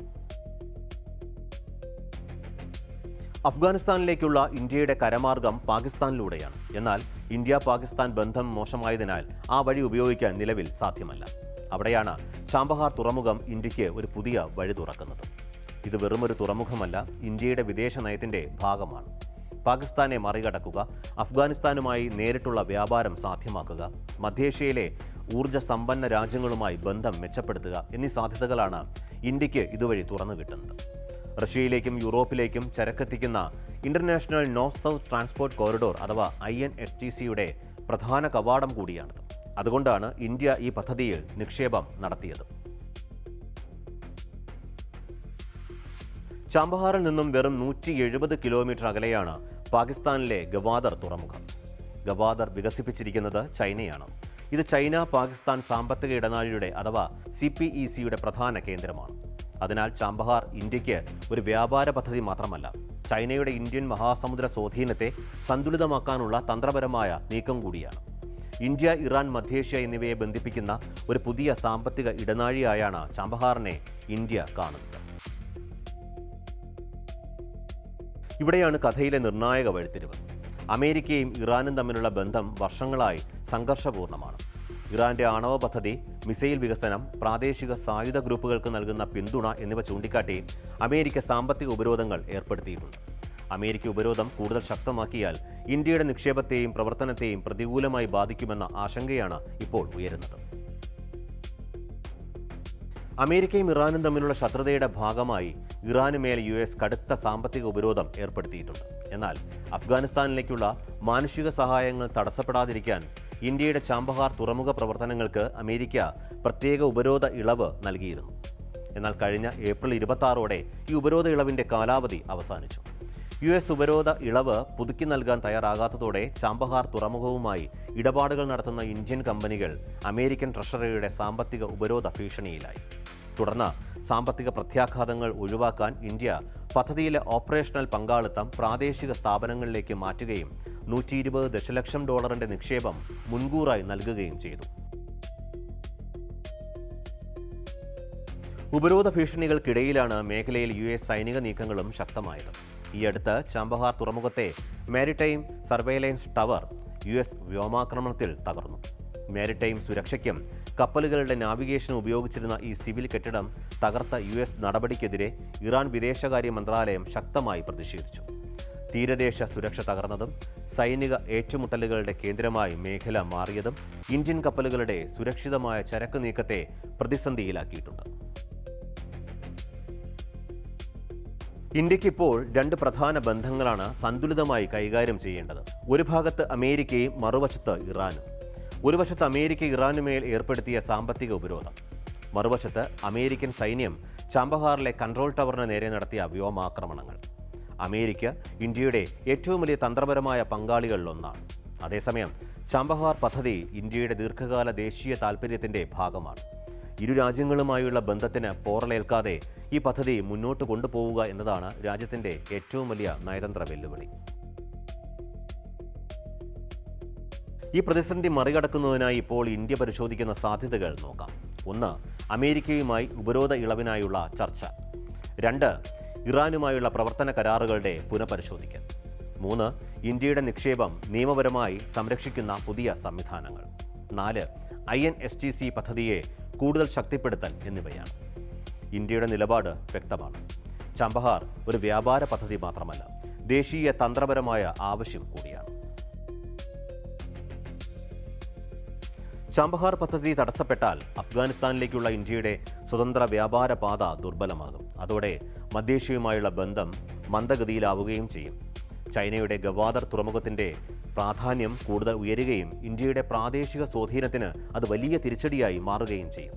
അഫ്ഗാനിസ്ഥാനിലേക്കുള്ള ഇന്ത്യയുടെ കരമാർഗം പാകിസ്ഥാനിലൂടെയാണ്. എന്നാൽ ഇന്ത്യ പാകിസ്ഥാൻ ബന്ധം മോശമായതിനാൽ ആ വഴി ഉപയോഗിക്കാൻ നിലവിൽ സാധ്യമല്ല. അവിടെയാണ് ചാബഹാർ തുറമുഖം ഇന്ത്യക്ക് ഒരു പുതിയ വഴി തുറക്കുന്നത്. ഇത് വെറുമൊരു തുറമുഖമല്ല, ഇന്ത്യയുടെ വിദേശ നയത്തിന്റെ ഭാഗമാണ്. പാകിസ്ഥാനെ മറികടക്കുക, അഫ്ഗാനിസ്ഥാനുമായി നേരിട്ടുള്ള വ്യാപാരം സാധ്യമാക്കുക, മധ്യേഷ്യയിലെ ഊർജ്ജ സമ്പന്ന രാജ്യങ്ങളുമായി ബന്ധം മെച്ചപ്പെടുത്തുക എന്നീ സാധ്യതകളാണ് ഇന്ത്യക്ക് ഇതുവഴി തുറന്നു കിട്ടുന്നത്. റഷ്യയിലേക്കും യൂറോപ്പിലേക്കും ചരക്കെത്തിക്കുന്ന international north south transport corridor അഥവാ INSTCയുടെ പ്രധാന കവാടം കൂടിയാണിത്. അതുകൊണ്ടാണ് ഇന്ത്യ ഈ പദ്ധതിയിൽ നിക്ഷേപം നടത്തിയത്. ചാബഹാറിൽ നിന്നും വെറും 170 കിലോമീറ്റർ അകലെയാണ് പാകിസ്ഥാനിലെ ഗവാദർ തുറമുഖം. ഗവാദർ വികസിപ്പിച്ചിരിക്കുന്നത് ചൈനയാണ്. ഇത് ചൈന പാകിസ്ഥാൻ സാമ്പത്തിക ഇടനാഴിയുടെ അഥവാ CPECയുടെ പ്രധാന കേന്ദ്രമാണ്. അതിനാൽ ചാബഹാർ ഇന്ത്യക്ക് ഒരു വ്യാപാര പദ്ധതി മാത്രമല്ല, ചൈനയുടെ ഇന്ത്യൻ മഹാസമുദ്ര സ്വാധീനത്തെ സന്തുലിതമാക്കാനുള്ള തന്ത്രപരമായ നീക്കം കൂടിയാണ്. ഇന്ത്യ, ഇറാൻ, മധ്യേഷ്യ എന്നിവയെ ബന്ധിപ്പിക്കുന്ന ഒരു പുതിയ സാമ്പത്തിക ഇടനാഴിയായാണ് ചാബഹാറിനെ ഇന്ത്യ കാണുന്നത്. ഇവിടെയാണ് കഥയിലെ നിർണായക വഴിത്തിരിവ്. അമേരിക്കയും ഇറാനും തമ്മിലുള്ള ബന്ധം വർഷങ്ങളായി സംഘർഷപൂർണ്ണമാണ്. ഇറാന്റെ ആണവ പദ്ധതി, മിസൈൽ വികസനം, പ്രാദേശിക സായുധ ഗ്രൂപ്പുകൾക്ക് നൽകുന്ന പിന്തുണ എന്നിവ ചൂണ്ടിക്കാട്ടി അമേരിക്ക സാമ്പത്തിക ഉപരോധങ്ങൾ ഏർപ്പെടുത്തിയിട്ടുണ്ട്. അമേരിക്ക ഉപരോധം കൂടുതൽ ശക്തമാക്കിയാൽ ഇന്ത്യയുടെ നിക്ഷേപത്തെയും പ്രവർത്തനത്തെയും പ്രതികൂലമായി ബാധിക്കുമെന്ന ആശങ്കയാണ് ഇപ്പോൾ ഉയരുന്നത്. അമേരിക്കയും ഇറാനും തമ്മിലുള്ള ശത്രുതയുടെ ഭാഗമായി ഇറാന് മേൽ US കടുത്ത സാമ്പത്തിക ഉപരോധം ഏർപ്പെടുത്തിയിട്ടുണ്ട്. എന്നാൽ അഫ്ഗാനിസ്ഥാനിലേക്കുള്ള മാനുഷിക സഹായങ്ങൾ തടസ്സപ്പെടാതിരിക്കാൻ ഇന്ത്യയുടെ ചാബഹാർ തുറമുഖ പ്രവർത്തനങ്ങൾക്ക് അമേരിക്ക പ്രത്യേക ഉപരോധ ഇളവ് നൽകിയിരുന്നു. എന്നാൽ കഴിഞ്ഞ ഏപ്രിൽ 26 ഈ ഉപരോധ ഇളവിന്റെ കാലാവധി അവസാനിച്ചു. US ഉപരോധ ഇളവ് പുതുക്കി നൽകാൻ തയ്യാറാകാത്തതോടെ ചാബഹാർ തുറമുഖവുമായി ഇടപാടുകൾ നടത്തുന്ന ഇന്ത്യൻ കമ്പനികൾ അമേരിക്കൻ ട്രഷറിയുടെ സാമ്പത്തിക ഉപരോധ ഭീഷണിയിലായി. തുടർന്ന് സാമ്പത്തിക പ്രത്യാഘാതങ്ങൾ ഒഴിവാക്കാൻ ഇന്ത്യ പദ്ധതിയിലെ ഓപ്പറേഷണൽ പങ്കാളിത്തം പ്രാദേശിക സ്ഥാപനങ്ങളിലേക്ക് മാറ്റുകയും $120 ദശലക്ഷം നിക്ഷേപം മുൻകൂറായി നൽകുകയും ചെയ്തു. ഉപരോധ ഭീഷണികൾക്കിടയിലാണ് മേഖലയിൽ US സൈനിക നീക്കങ്ങളും ശക്തമായത്. ഈ അടുത്ത് ചാബഹാർ തുറമുഖത്തെ മാരിടൈം സർവൈലൻസ് ടവർ US വ്യോമാക്രമണത്തിൽ തകർന്നു. മാരിടൈം സുരക്ഷയ്ക്കും കപ്പലുകളുടെ നാവിഗേഷനും ഉപയോഗിച്ചിരുന്ന ഈ സിവിൽ കെട്ടിടം തകർത്ത US നടപടിക്കെതിരെ ഇറാൻ വിദേശകാര്യ മന്ത്രാലയം ശക്തമായി പ്രതിഷേധിച്ചു. തീരദേശ സുരക്ഷ തകർന്നതും സൈനിക ഏറ്റുമുട്ടലുകളുടെ കേന്ദ്രമായി മേഖല മാറിയതും ഇന്ത്യൻ കപ്പലുകളുടെ സുരക്ഷിതമായ ചരക്ക് നീക്കത്തെ പ്രതിസന്ധിയിലാക്കിയിട്ടുണ്ട്. ഇന്ത്യക്കിപ്പോൾ രണ്ട് പ്രധാന ബന്ധങ്ങളാണ് സന്തുലിതമായി കൈകാര്യം ചെയ്യേണ്ടത്. ഒരു ഭാഗത്ത് അമേരിക്കയും മറുവശത്ത് ഇറാനും. ഒരു വശത്ത് അമേരിക്ക ഇറാനുമേൽ ഏർപ്പെടുത്തിയ സാമ്പത്തിക ഉപരോധം, മറുവശത്ത് അമേരിക്കൻ സൈന്യം ചാബഹാറിലെ കൺട്രോൾ ടവറിന് നേരെ നടത്തിയ വ്യോമാക്രമണങ്ങൾ. അമേരിക്ക ഇന്ത്യയുടെ ഏറ്റവും വലിയ തന്ത്രപരമായ പങ്കാളികളിലൊന്നാണ്. അതേസമയം ചാബഹാർ പദ്ധതി ഇന്ത്യയുടെ ദീർഘകാല ദേശീയ താൽപ്പര്യത്തിൻ്റെ ഭാഗമാണ്. ഇരു രാജ്യങ്ങളുമായുള്ള ബന്ധത്തിന് പോറലേൽക്കാതെ ഈ പദ്ധതി മുന്നോട്ട് കൊണ്ടുപോവുക എന്നതാണ് രാജ്യത്തിൻ്റെ ഏറ്റവും വലിയ നയതന്ത്ര വെല്ലുവിളി. ഈ പ്രതിസന്ധി മറികടക്കുന്നതിനായി ഇപ്പോൾ ഇന്ത്യ പരിശോധിക്കുന്ന സാധ്യതകൾ നോക്കാം. 1. അമേരിക്കയുമായി ഉപരോധ ഇളവിനായുള്ള ചർച്ച. 2. ഇറാനുമായുള്ള പ്രവർത്തന കരാറുകളുടെ പുനഃപരിശോധിക്കൽ. 3. ഇന്ത്യയുടെ നിക്ഷേപം നിയമപരമായി സംരക്ഷിക്കുന്ന പുതിയ സംവിധാനങ്ങൾ. 4. INSTC പദ്ധതിയെ കൂടുതൽ ശക്തിപ്പെടുത്തൽ എന്നിവയാണ്. ഇന്ത്യയുടെ നിലപാട് വ്യക്തമാണ്. ചാബഹാർ ഒരു വ്യാപാര പദ്ധതി മാത്രമല്ല, ദേശീയ തന്ത്രപരമായ ആവശ്യം കൂടിയാണ്. ചാബഹാർ പദ്ധതി തടസ്സപ്പെട്ടാൽ അഫ്ഗാനിസ്ഥാനിലേക്കുള്ള ഇന്ത്യയുടെ സ്വതന്ത്ര വ്യാപാര പാത ദുർബലമാകും. അതോടെ മധ്യേഷ്യയുമായുള്ള ബന്ധം മന്ദഗതിയിലാവുകയും ചെയ്യും. ചൈനയുടെ ഗവാദർ തുറമുഖത്തിൻ്റെ പ്രാധാന്യം കൂടുതൽ ഉയരുകയും ഇന്ത്യയുടെ പ്രാദേശിക സ്വാധീനത്തിന് അത് വലിയ തിരിച്ചടിയായി മാറുകയും ചെയ്യും.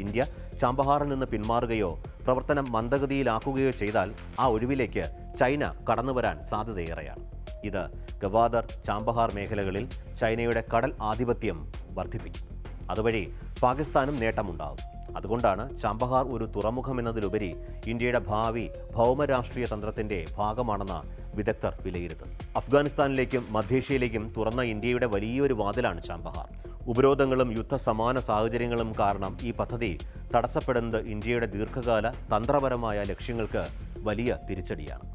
ഇന്ത്യ ചാബഹാറിൽ നിന്ന് പിന്മാറുകയോ പ്രവർത്തനം മന്ദഗതിയിലാക്കുകയോ ചെയ്താൽ ആ ഒഴിവിലേക്ക് ചൈന കടന്നുവരാൻ സാധ്യതയേറെയാണ്. ഇത് ഗവാദർ, ചാബഹാർ മേഖലകളിൽ ചൈനയുടെ കടൽ ആധിപത്യം വർദ്ധിപ്പിക്കും. അതുവഴി പാകിസ്ഥാനും നേട്ടമുണ്ടാകും. അതുകൊണ്ടാണ് ചാബഹാർ ഒരു തുറമുഖമെന്നതിലുപരി ഇന്ത്യയുടെ ഭാവി ഭൗമരാഷ്ട്രീയ തന്ത്രത്തിൻ്റെ ഭാഗമാണെന്ന് വിദഗ്ധർ വിലയിരുത്തുന്നു. അഫ്ഗാനിസ്ഥാനിലേക്കും മധ്യേഷ്യയിലേക്കും തുറന്ന ഇന്ത്യയുടെ വലിയൊരു വാതിലാണ് ചാബഹാർ. ഉപരോധങ്ങളും യുദ്ധസമാന സാഹചര്യങ്ങളും കാരണം ഈ പദ്ധതി തടസ്സപ്പെടുന്നത് ഇന്ത്യയുടെ ദീർഘകാല തന്ത്രപരമായ ലക്ഷ്യങ്ങൾക്ക് വലിയ തിരിച്ചടിയാണ്.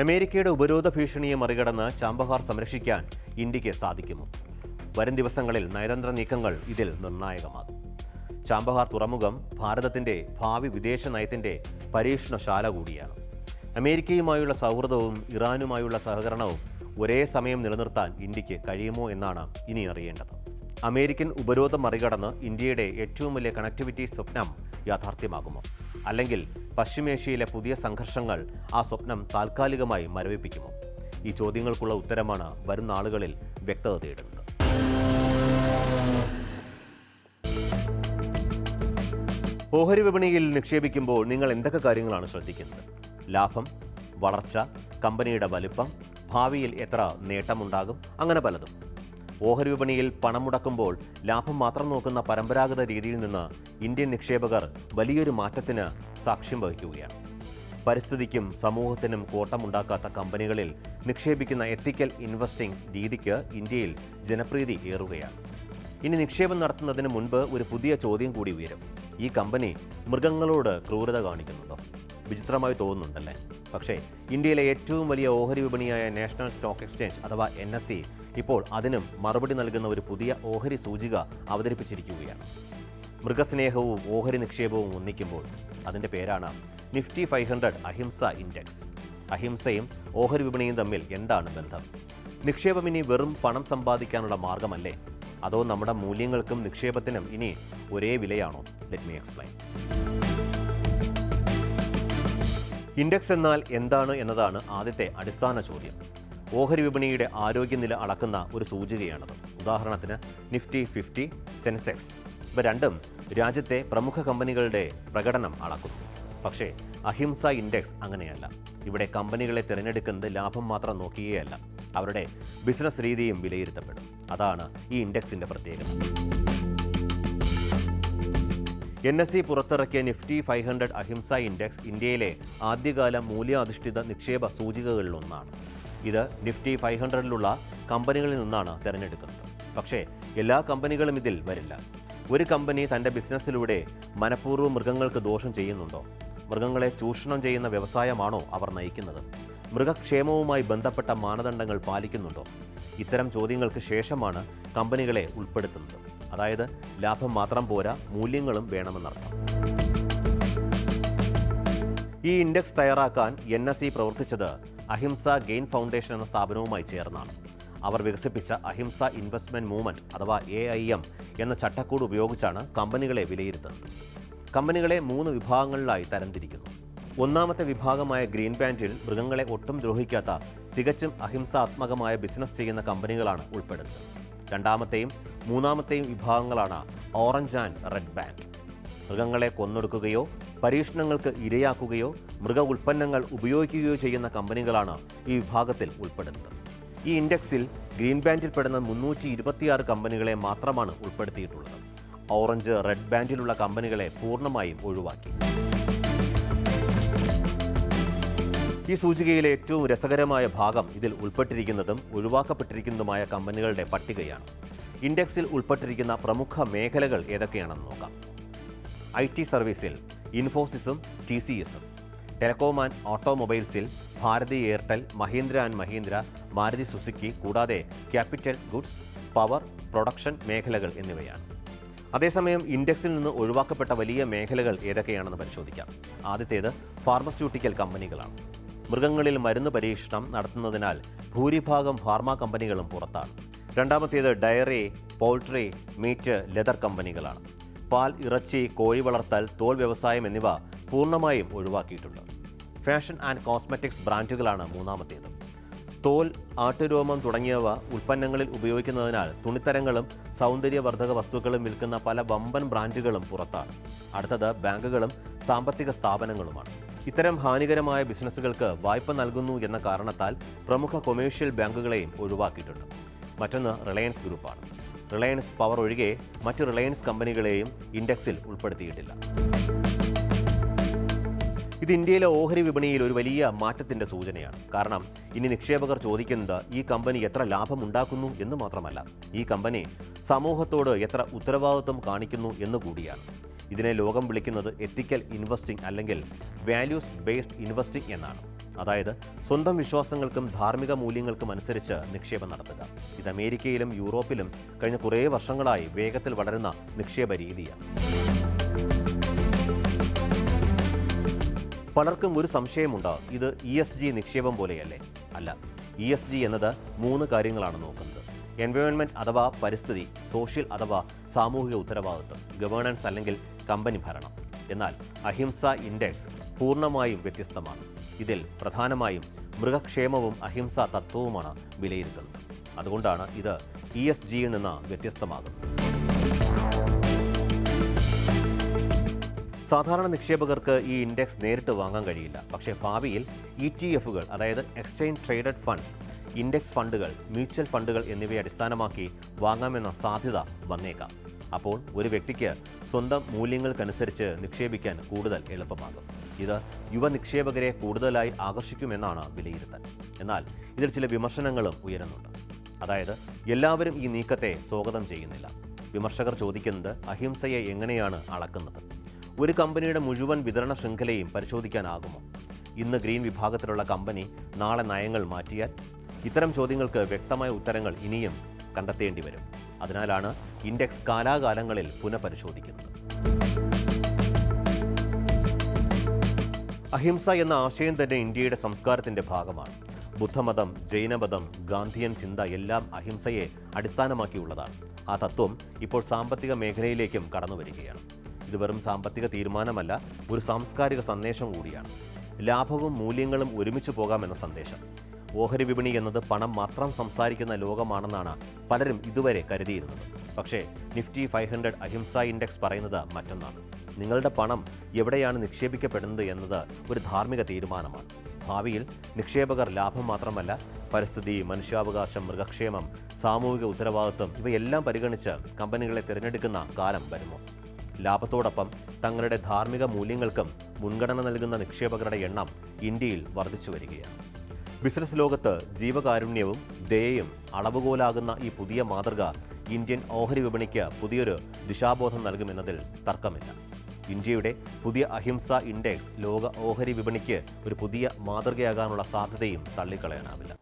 അമേരിക്കയുടെ ഉപരോധ ഭീഷണിയെ മറികടന്ന് ചാബഹാർ സംരക്ഷിക്കാൻ ഇന്ത്യക്ക് സാധിക്കുമോ? വരും ദിവസങ്ങളിൽ നയതന്ത്ര നീക്കങ്ങൾ ഇതിൽ നിർണായകമാകും. ചാബഹാർ തുറമുഖം ഭാരതത്തിൻ്റെ ഭാവി വിദേശ നയത്തിൻ്റെ പരീക്ഷണശാല കൂടിയാണ്. അമേരിക്കയുമായുള്ള സൗഹൃദവും ഇറാനുമായുള്ള സഹകരണവും ഒരേ സമയം നിലനിർത്താൻ ഇന്ത്യക്ക് കഴിയുമോ എന്നാണ് ഇനി അറിയേണ്ടത്. അമേരിക്കൻ ഉപരോധം മറികടന്ന് ഇന്ത്യയുടെ ഏറ്റവും വലിയ കണക്ടിവിറ്റി സ്വപ്നം യാഥാർത്ഥ്യമാകുമോ? അല്ലെങ്കിൽ പശ്ചിമേഷ്യയിലെ പുതിയ സംഘർഷങ്ങൾ ആ സ്വപ്നം താൽക്കാലികമായി മരവിപ്പിക്കുമോ? ഈ ചോദ്യങ്ങൾക്കുള്ള ഉത്തരമാണ് വരും നാളുകളിൽ വ്യക്തത തേടുന്നത്. ഓഹരി വിപണിയിൽ നിക്ഷേപിക്കുമ്പോൾ നിങ്ങൾ എന്തൊക്കെ കാര്യങ്ങളാണ് ശ്രദ്ധിക്കുന്നത്? ലാഭം, വളർച്ച, കമ്പനിയുടെ വലിപ്പം, ഭാവിയിൽ എത്ര നേട്ടമുണ്ടാകും, അങ്ങനെ പലതും. ഓഹരി വിപണിയിൽ പണം മുടക്കുമ്പോൾ ലാഭം മാത്രം നോക്കുന്ന പരമ്പരാഗത രീതിയിൽ നിന്ന് ഇന്ത്യൻ നിക്ഷേപകർ വലിയൊരു മാറ്റത്തിന് സാക്ഷ്യം വഹിക്കുകയാണ്. പരിസ്ഥിതിക്കും സമൂഹത്തിനും കോട്ടമുണ്ടാക്കാത്ത കമ്പനികളിൽ നിക്ഷേപിക്കുന്ന എത്തിക്കൽ ഇൻവെസ്റ്റിംഗ് രീതിക്ക് ഇന്ത്യയിൽ ജനപ്രീതി ഏറുകയാണ്. ഇനി നിക്ഷേപം നടത്തുന്നതിന് മുൻപ് ഒരു പുതിയ ചോദ്യം കൂടി ഉയരും. ഈ കമ്പനി മൃഗങ്ങളോട് ക്രൂരത കാണിക്കുന്നുണ്ടോ? വിചിത്രമായി തോന്നുന്നുണ്ടല്ലേ? പക്ഷേ ഇന്ത്യയിലെ ഏറ്റവും വലിയ ഓഹരി വിപണിയായ നാഷണൽ സ്റ്റോക്ക് എക്സ്ചേഞ്ച് അഥവാ NSE ഇപ്പോൾ അതിനും മറുപടി നൽകുന്ന ഒരു പുതിയ ഓഹരി സൂചിക അവതരിപ്പിച്ചിരിക്കുകയാണ്. മൃഗസ്നേഹവും ഓഹരി നിക്ഷേപവും ഒന്നിക്കുമ്പോൾ അതിൻ്റെ പേരാണ് നിഫ്റ്റി 500 അഹിംസ ഇൻഡെക്സ്. അഹിംസയും ഓഹരി വിപണിയും തമ്മിൽ എന്താണ് ബന്ധം? നിക്ഷേപം ഇനി വെറും പണം സമ്പാദിക്കാനുള്ള മാർഗമല്ലേ? അതോ നമ്മുടെ മൂല്യങ്ങൾക്കും നിക്ഷേപത്തിനും ഇനി ഒരേ വിലയാണോ? Let me explain. ഇൻഡെക്സ് എന്നാൽ എന്താണ് എന്നതാണ് ആദ്യത്തെ അടിസ്ഥാന ചോദ്യം. ഓഹരി വിപണിയുടെ ആരോഗ്യനില അളക്കുന്ന ഒരു സൂചികയാണത്. ഉദാഹരണത്തിന് നിഫ്റ്റി 50, സെൻസെക്സ്, ഇവ രണ്ടും രാജ്യത്തെ പ്രമുഖ കമ്പനികളുടെ പ്രകടനം അളക്കുന്നു. പക്ഷേ അഹിംസ ഇൻഡെക്സ് അങ്ങനെയല്ല. ഇവിടെ കമ്പനികളെ തിരഞ്ഞെടുക്കുന്നത് ലാഭം മാത്രം നോക്കുകയല്ല, അവരുടെ ബിസിനസ് രീതിയും വിലയിരുത്തപ്പെടും. അതാണ് ഈ ഇൻഡെക്സിൻ്റെ പ്രത്യേകത. NSE പുറത്തിറക്കിയ നിഫ്റ്റി 500 അഹിംസ ഇൻഡെക്സ് ഇന്ത്യയിലെ ആദ്യകാല മൂല്യാധിഷ്ഠിത നിക്ഷേപ സൂചികകളിലൊന്നാണ്. ഇത് നിഫ്റ്റി 500ലുള്ള കമ്പനികളിൽ നിന്നാണ് തിരഞ്ഞെടുക്കുന്നത്. പക്ഷേ എല്ലാ കമ്പനികളും ഇതിൽ വരില്ല. ഒരു കമ്പനി തൻ്റെ ബിസിനസ്സിലൂടെ മനഃപൂർവ്വം മൃഗങ്ങൾക്ക് ദോഷം ചെയ്യുന്നുണ്ടോ? മൃഗങ്ങളെ ചൂഷണം ചെയ്യുന്ന വ്യവസായമാണോ അവർ നയിക്കുന്നത്? മൃഗക്ഷേമവുമായി ബന്ധപ്പെട്ട മാനദണ്ഡങ്ങൾ പാലിക്കുന്നുണ്ടോ? ഇത്തരം ചോദ്യങ്ങൾക്ക് ശേഷമാണ് കമ്പനികളെ ഉൾപ്പെടുത്തുന്നത്. അതായത് ലാഭം മാത്രം പോരാ, മൂല്യങ്ങളും വേണമെന്നർത്ഥം. ഈ ഇൻഡെക്സ് തയ്യാറാക്കാൻ NSE പ്രവർത്തിച്ചത് അഹിംസ ഗെയിൻ ഫൗണ്ടേഷൻ എന്ന സ്ഥാപനവുമായി ചേർന്നാണ്. അവർ വികസിപ്പിച്ച അഹിംസ ഇൻവെസ്റ്റ്മെന്റ് മൂവ്മെന്റ് അഥവാ AIM എന്ന ചട്ടക്കൂട് ഉപയോഗിച്ചാണ് കമ്പനികളെ വിലയിരുത്തുന്നത്. കമ്പനികളെ 3 വിഭാഗങ്ങളിലായി തരംതിരിക്കുന്നു. ഒന്നാമത്തെ വിഭാഗമായ ഗ്രീൻ ബാൻഡിൽ മൃഗങ്ങളെ ഒട്ടും ദ്രോഹിക്കാത്ത തികച്ചും അഹിംസാത്മകമായ ബിസിനസ് ചെയ്യുന്ന കമ്പനികളാണ് ഉൾപ്പെടുന്നത്. രണ്ടാമത്തെയും മൂന്നാമത്തെയും വിഭാഗങ്ങളാണ് ഓറഞ്ച് ആൻഡ് റെഡ് ബാൻഡ്. മൃഗങ്ങളെ കൊന്നൊടുക്കുകയോ പരീക്ഷണങ്ങൾക്ക് ഇരയാക്കുകയോ മൃഗ ഉൽപ്പന്നങ്ങൾ ഉപയോഗിക്കുകയോ ചെയ്യുന്ന കമ്പനികളാണ് ഈ വിഭാഗത്തിൽ ഉൾപ്പെടുന്നത്. ഈ ഇൻഡെക്സിൽ ഗ്രീൻ ബാൻഡിൽപ്പെടുന്ന 326 കമ്പനികളെ മാത്രമാണ് ഉൾപ്പെടുത്തിയിട്ടുള്ളത്. ഓറഞ്ച് റെഡ് ബാൻഡിലുള്ള കമ്പനികളെ പൂർണ്ണമായും ഒഴിവാക്കി. ഈ സൂചികയിലെ ഏറ്റവും രസകരമായ ഭാഗം ഇതിൽ ഉൾപ്പെട്ടിരിക്കുന്നതും ഒഴിവാക്കപ്പെട്ടിരിക്കുന്നതുമായ കമ്പനികളുടെ പട്ടികയാണ്. ഇൻഡെക്സിൽ ഉൾപ്പെട്ടിരിക്കുന്ന പ്രമുഖ മേഖലകൾ ഏതൊക്കെയാണെന്ന് നോക്കാം. IT സർവീസിൽ ഇൻഫോസിസും TCSും, ടെലികോം ആൻഡ് ഓട്ടോമൊബൈൽസിൽ ഭാരതി എയർടെൽ, മഹീന്ദ്ര ആൻഡ് മഹീന്ദ്ര, മാരുതി സുസുക്കി, കൂടാതെ ക്യാപിറ്റൽ ഗുഡ്സ്, പവർ, പ്രൊഡക്ഷൻ മേഖലകൾ എന്നിവയാണ്. അതേസമയം ഇൻഡെക്സിൽ നിന്ന് ഒഴിവാക്കപ്പെട്ട വലിയ മേഖലകൾ ഏതൊക്കെയാണെന്ന് പരിശോധിക്കാം. ആദ്യത്തേത് ഫാർമസ്യൂട്ടിക്കൽ കമ്പനികളാണ്. മൃഗങ്ങളിൽ മരുന്ന് പരീക്ഷണം നടത്തുന്നതിനാൽ ഭൂരിഭാഗം ഫാർമ കമ്പനികളും പുറത്താണ്. രണ്ടാമത്തേത് ഡയറി, പൗൾട്രി, മീറ്റ്, ലെതർ കമ്പനികളാണ്. പാൽ, ഇറച്ചി, കോഴി വളർത്തൽ, തോൽ വ്യവസായം എന്നിവ പൂർണ്ണമായും ഒഴിവാക്കിയിട്ടുണ്ട്. ഫാഷൻ ആൻഡ് കോസ്മെറ്റിക്സ് ബ്രാൻഡുകളാണ് മൂന്നാമത്തേത്. തോൽ, ആട്ടുരോമം തുടങ്ങിയവ ഉൽപ്പന്നങ്ങളിൽ ഉപയോഗിക്കുന്നതിനാൽ തുണിത്തരങ്ങളും സൗന്ദര്യവർദ്ധക വസ്തുക്കളും വിൽക്കുന്ന പല വമ്പൻ ബ്രാൻഡുകളും പുറത്താണ്. അടുത്തത് ബാങ്കുകളും സാമ്പത്തിക സ്ഥാപനങ്ങളുമാണ്. ഇത്തരം ഹാനികരമായ ബിസിനസ്സുകൾക്ക് വായ്പ നൽകുന്നു എന്ന കാരണത്താൽ പ്രമുഖ കൊമേഴ്ഷ്യൽ ബാങ്കുകളെയും ഒഴിവാക്കിയിട്ടുണ്ട്. മറ്റൊന്ന് റിലയൻസ് ഗ്രൂപ്പാണ്. റിലയൻസ് പവർ ഒഴികെ മറ്റ് റിലയൻസ് കമ്പനികളെയും ഇൻഡെക്സിൽ ഉൾപ്പെടുത്തിയിട്ടില്ല. ഇത് ഇന്ത്യയിലെ ഓഹരി വിപണിയിൽ ഒരു വലിയ മാറ്റത്തിൻ്റെ സൂചനയാണ്. കാരണം ഇനി നിക്ഷേപകർ ചോദിക്കുന്നത് ഈ കമ്പനി എത്ര ലാഭമുണ്ടാക്കുന്നു എന്ന് മാത്രമല്ല, ഈ കമ്പനി സമൂഹത്തോട് എത്ര ഉത്തരവാദിത്വം കാണിക്കുന്നു എന്നുകൂടിയാണ്. ഇതിനെ ലോകം വിളിക്കുന്നത് എത്തിക്കൽ ഇൻവെസ്റ്റിംഗ് അല്ലെങ്കിൽ വാല്യൂസ് ബേസ്ഡ് ഇൻവെസ്റ്റിംഗ് എന്നാണ്. അതായത് സ്വന്തം വിശ്വാസങ്ങൾക്കും ധാർമ്മിക മൂല്യങ്ങൾക്കും അനുസരിച്ച് നിക്ഷേപം നടത്തുക. ഇത് അമേരിക്കയിലും യൂറോപ്പിലും കഴിഞ്ഞ കുറേ വർഷങ്ങളായി വേഗത്തിൽ വളരുന്ന നിക്ഷേപ രീതിയാണ്. പലർക്കും ഒരു സംശയമുണ്ടാകും, ഇത് ESG നിക്ഷേപം പോലെയല്ലേ? അല്ല, ESG എന്നത് 3 കാര്യങ്ങളാണ് നോക്കുന്നത്. എൻവയോൺമെൻറ്റ് അഥവാ പരിസ്ഥിതി, സോഷ്യൽ അഥവാ സാമൂഹിക ഉത്തരവാദിത്വം, ഗവേണൻസ് അല്ലെങ്കിൽ കമ്പനി ഭരണം. എന്നാൽ അഹിംസ ഇൻഡെക്സ് പൂർണ്ണമായും വ്യത്യസ്തമാണ്. ഇതിൽ പ്രധാനമായും മൃഗക്ഷേമവും അഹിംസ തത്വവുമാണ് വിലയിരുത്തുന്നത്. അതുകൊണ്ടാണ് ഇത് ESGയിൽ നിന്ന് വ്യത്യസ്തമാകുന്നത്. സാധാരണ നിക്ഷേപകർക്ക് ഈ ഇൻഡെക്സ് നേരിട്ട് വാങ്ങാൻ കഴിയില്ല. പക്ഷേ ഭാവിയിൽ ETFകൾ, അതായത് എക്സ്ചേഞ്ച് ട്രേഡഡ് ഫണ്ട്സ്, ഇൻഡെക്സ് ഫണ്ടുകൾ, മ്യൂച്വൽ ഫണ്ടുകൾ എന്നിവയെ അടിസ്ഥാനമാക്കി വാങ്ങാമെന്ന സാധ്യത വന്നേക്കാം. അപ്പോൾ ഒരു വ്യക്തിക്ക് സ്വന്തം മൂല്യങ്ങൾക്കനുസരിച്ച് നിക്ഷേപിക്കാൻ കൂടുതൽ എളുപ്പമാകും. ഇത് യുവ നിക്ഷേപകരെ കൂടുതലായി ആകർഷിക്കുമെന്നാണ് വിലയിരുത്തൽ. എന്നാൽ ഇതിൽ ചില വിമർശനങ്ങളും ഉയരുന്നുണ്ട്. അതായത് എല്ലാവരും ഈ നീക്കത്തെ സ്വാഗതം ചെയ്യുന്നില്ല. വിമർശകർ ചോദിക്കുന്നത് അഹിംസയെ എങ്ങനെയാണ് അളക്കുന്നത്? ഒരു കമ്പനിയുടെ മുഴുവൻ വിതരണ ശൃംഖലയും പരിശോധിക്കാനാകുമോ? ഇന്ന് ഗ്രീൻ വിഭാഗത്തിലുള്ള കമ്പനി നാളെ നയങ്ങൾ മാറ്റിയാൽ? ഇത്തരം ചോദ്യങ്ങൾക്ക് വ്യക്തമായ ഉത്തരങ്ങൾ ഇനിയും കണ്ടെത്തേണ്ടി വരും. അതിനാലാണ് ഇൻഡെക്സ് കാലാകാലങ്ങളിൽ പുനഃപരിശോധിക്കുന്നത്. അഹിംസ എന്ന ആശയം തന്നെ ഇന്ത്യയുടെ സംസ്കാരത്തിൻ്റെ ഭാഗമാണ്. ബുദ്ധമതം, ജൈനമതം, ഗാന്ധിയൻ ചിന്ത എല്ലാം അഹിംസയെ അടിസ്ഥാനമാക്കിയുള്ളതാണ്. ആ തത്വം ഇപ്പോൾ സാമ്പത്തിക മേഖലയിലേക്കും കടന്നു വരികയാണ്. ഇത് വെറും സാമ്പത്തിക തീരുമാനമല്ല, ഒരു സാംസ്കാരിക സന്ദേശം കൂടിയാണ്. ലാഭവും മൂല്യങ്ങളും ഒരുമിച്ച് പോകാമെന്ന സന്ദേശം. ഓഹരി വിപണി എന്നത് പണം മാത്രം സംസാരിക്കുന്ന ലോകമാണെന്നാണ് പലരും ഇതുവരെ കരുതിയിരുന്നത്. പക്ഷേ നിഫ്റ്റി 500 അഹിംസ ഇൻഡെക്സ് പറയുന്നത് മറ്റൊന്നാണ്. നിങ്ങളുടെ പണം എവിടെയാണ് നിക്ഷേപിക്കപ്പെടുന്നത് എന്നത് ഒരു ധാർമ്മിക തീരുമാനമാണ്. ഭാവിയിൽ നിക്ഷേപകർ ലാഭം മാത്രമല്ല, പരിസ്ഥിതി, മനുഷ്യാവകാശം, മൃഗക്ഷേമം, സാമൂഹിക ഉത്തരവാദിത്വം ഇവയെല്ലാം പരിഗണിച്ച് കമ്പനികളെ തിരഞ്ഞെടുക്കുന്ന കാലം വരുമോ? ലാഭത്തോടൊപ്പം തങ്ങളുടെ ധാർമ്മിക മൂല്യങ്ങൾക്കും മുൻഗണന നൽകുന്ന നിക്ഷേപകരുടെ എണ്ണം ഇന്ത്യയിൽ വർദ്ധിച്ചു വരികയാണ്. ബിസിനസ് ലോകത്ത് ജീവകാരുണ്യവും ദയയും അളവുകോലാകുന്ന ഈ പുതിയ മാതൃക ഇന്ത്യൻ ഓഹരി വിപണിക്ക് പുതിയൊരു ദിശാബോധം നൽകുമെന്നതിൽ തർക്കമില്ല. ഇന്ത്യയുടെ പുതിയ അഹിംസ ഇൻഡെക്സ് ലോക ഓഹരി വിപണിക്ക് ഒരു പുതിയ മാതൃകയാകാനുള്ള സാധ്യതയും തള്ളിക്കളയാനാവില്ല.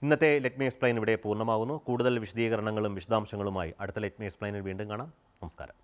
ഇന്നത്തെ ലെറ്റ് മീ എക്സ്പ്ലെയിൻ ഇവിടെ പൂർണ്ണമാകുന്നു. കൂടുതൽ വിശദീകരണങ്ങളും വിശദാംശങ്ങളുമായി അടുത്ത ലെറ്റ് മീ എക്സ്പ്ലെയിനിൽ വീണ്ടും കാണാം. നമസ്കാരം.